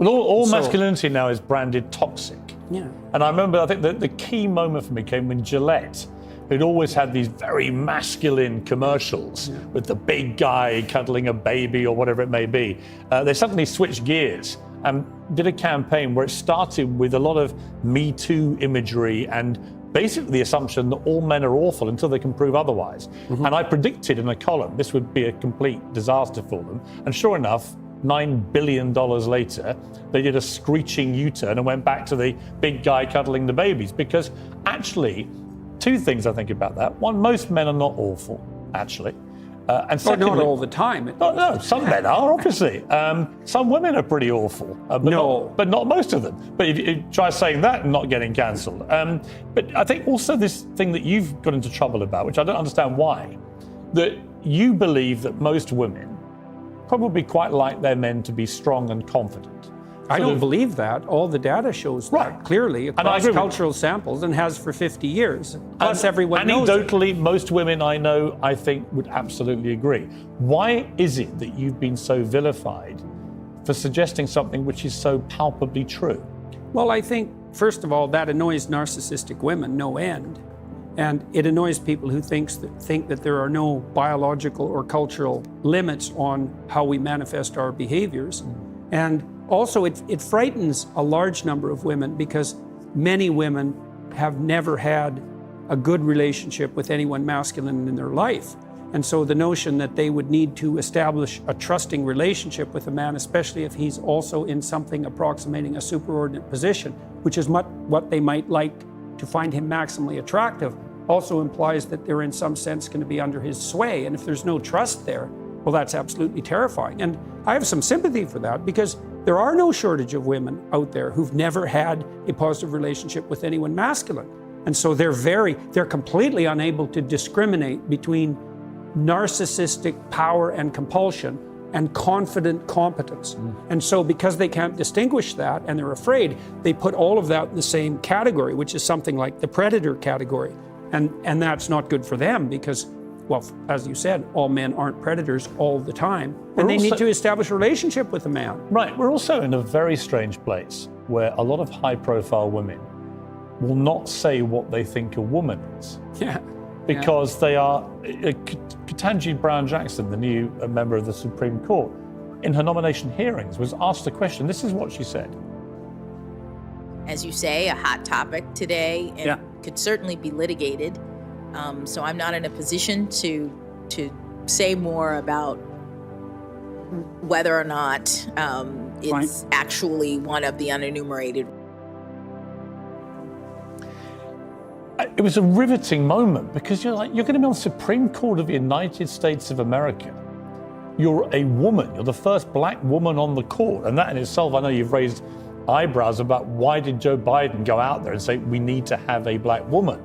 Well, all masculinity now is branded toxic. Yeah. And I remember, I think the key moment for me came when Gillette, who'd always had these very masculine commercials with the big guy cuddling a baby or whatever it may be, they suddenly switched gears and did a campaign where it started with a lot of Me Too imagery and basically the assumption that all men are awful until they can prove otherwise. And I predicted in a column this would be a complete disaster for them. And sure enough, $9 billion later, they did a screeching U-turn and went back to the big guy cuddling the babies. Because actually, two things I think about that. One, most men are not awful, actually. And secondly, not all the time. No, some men are, obviously. Some women are pretty awful, but not most of them. But if you try saying that and not getting cancelled. But I think also this thing that you've got into trouble about, which I don't understand why, that you believe that most women probably quite like their men to be strong and confident. I don't believe that. All the data shows that clearly across cultural samples and has for 50 years. Plus everyone knows it. Anecdotally, most women I know, I think, would absolutely agree. Why is it that you've been so vilified for suggesting something which is so palpably true? Well, I think, first of all, that annoys narcissistic women no end. And it annoys people who think that there are no biological or cultural limits on how we manifest our behaviors. And also, it frightens a large number of women because many women have never had a good relationship with anyone masculine in their life. And so the notion that they would need to establish a trusting relationship with a man, especially if he's also in something approximating a superordinate position, which is what they might like to find him maximally attractive, also implies that they're in some sense going to be under his sway. And if there's no trust there, well, that's absolutely terrifying. And I have some sympathy for that because there are no shortage of women out there who've never had a positive relationship with anyone masculine. And so they're completely unable to discriminate between narcissistic power and compulsion and confident competence. And so because they can't distinguish that and they're afraid, they put all of that in the same category, which is something like the predator category. And that's not good for them because, well, as you said, all men aren't predators all the time. And they need to establish a relationship with a man. Right. We're also in a very strange place where a lot of high-profile women will not say what they think a woman is. Yeah. Because they are... Ketanji Brown Jackson, the new member of the Supreme Court, in her nomination hearings was asked a question. This is what she said. As you say, a hot topic today and could certainly be litigated. So I'm not in a position to say more about whether or not it's actually one of the unenumerated. It was a riveting moment because you're going to be on the Supreme Court of the United States of America. You're a woman. You're the first black woman on the court. And that in itself, I know you've raised eyebrows about why did Joe Biden go out there and say we need to have a black woman?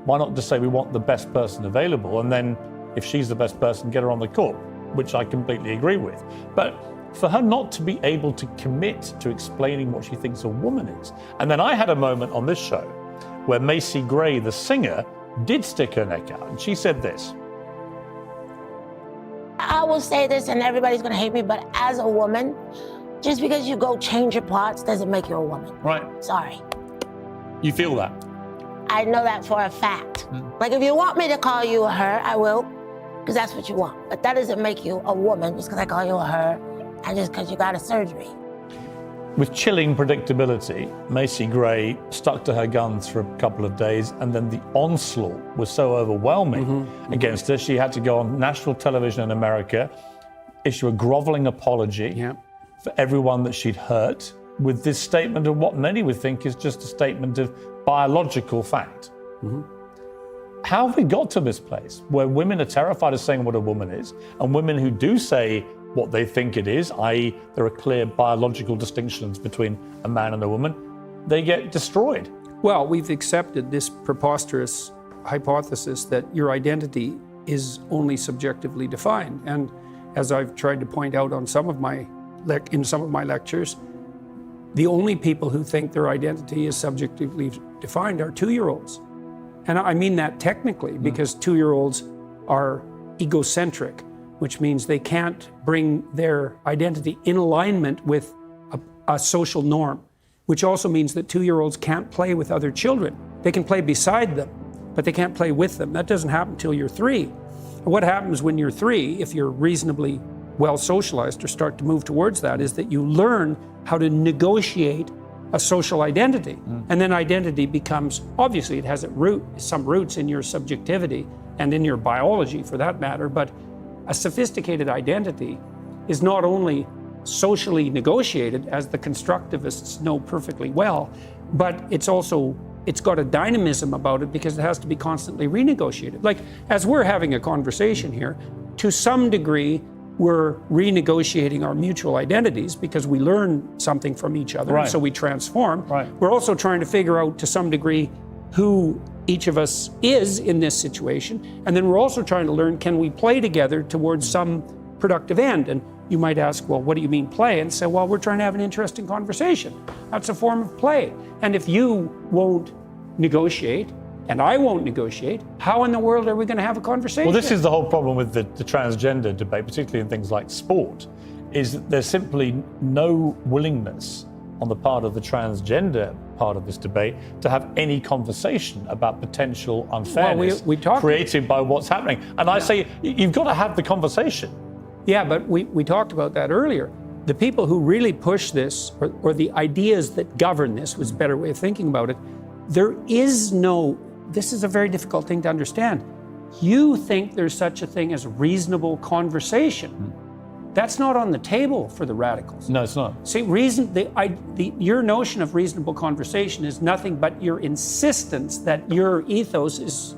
Why not just say we want the best person available, and then if she's the best person, get her on the court, which I completely agree with. But for her not to be able to commit to explaining what she thinks a woman is. And then I had a moment on this show where Macy Gray, the singer, did stick her neck out, and she said this. I will say this, and everybody's gonna hate me, but as a woman, just because you go change your parts doesn't make you a woman. Right. Sorry. You feel that? I know that for a fact. Like, if you want me to call you a her, I will, because that's what you want. But that doesn't make you a woman just because I call you a her and just because you got a surgery. With chilling predictability, Macy Gray stuck to her guns for a couple of days, and then the onslaught was so overwhelming against her, she had to go on national television in America, issue a groveling apology for everyone that she'd hurt, with this statement of what many would think is just a statement of biological fact. How have we got to this place where women are terrified of saying what a woman is, and women who do say what they think it is, i.e. there are clear biological distinctions between a man and a woman, they get destroyed? Well, we've accepted this preposterous hypothesis that your identity is only subjectively defined. And as I've tried to point out on in some of my lectures, the only people who think their identity is subjectively defined are 2-year-olds. And I mean that technically, because 2-year-olds are egocentric, which means they can't bring their identity in alignment with a social norm, which also means that 2-year-olds can't play with other children. They can play beside them, but they can't play with them. That doesn't happen until you're 3. What happens when you're 3, if you're reasonably well socialized or start to move towards that, is that you learn how to negotiate a social identity. And then identity becomes, obviously it has some roots in your subjectivity and in your biology for that matter, but a sophisticated identity is not only socially negotiated, as the constructivists know perfectly well, but it's got a dynamism about it because it has to be constantly renegotiated. Like, as we're having a conversation here, to some degree, we're renegotiating our mutual identities because we learn something from each other, and so we transform. We're also trying to figure out, to some degree, who each of us is in this situation, and then we're also trying to learn, can we play together towards some productive end? And you might ask, well, what do you mean play? And say, well, we're trying to have an interesting conversation. That's a form of play. And if you won't negotiate, and I won't negotiate, how in the world are we going to have a conversation? Well, this is the whole problem with the transgender debate, particularly in things like sport, is that there's simply no willingness on the part of the transgender part of this debate to have any conversation about potential unfairness created by what's happening. And I say, you've got to have the conversation. Yeah, but we talked about that earlier. The people who really push this, or the ideas that govern this, was a better way of thinking about it, this is a very difficult thing to understand. You think there's such a thing as reasonable conversation. That's not on the table for the radicals. No, it's not. See, your notion of reasonable conversation is nothing but your insistence that your ethos is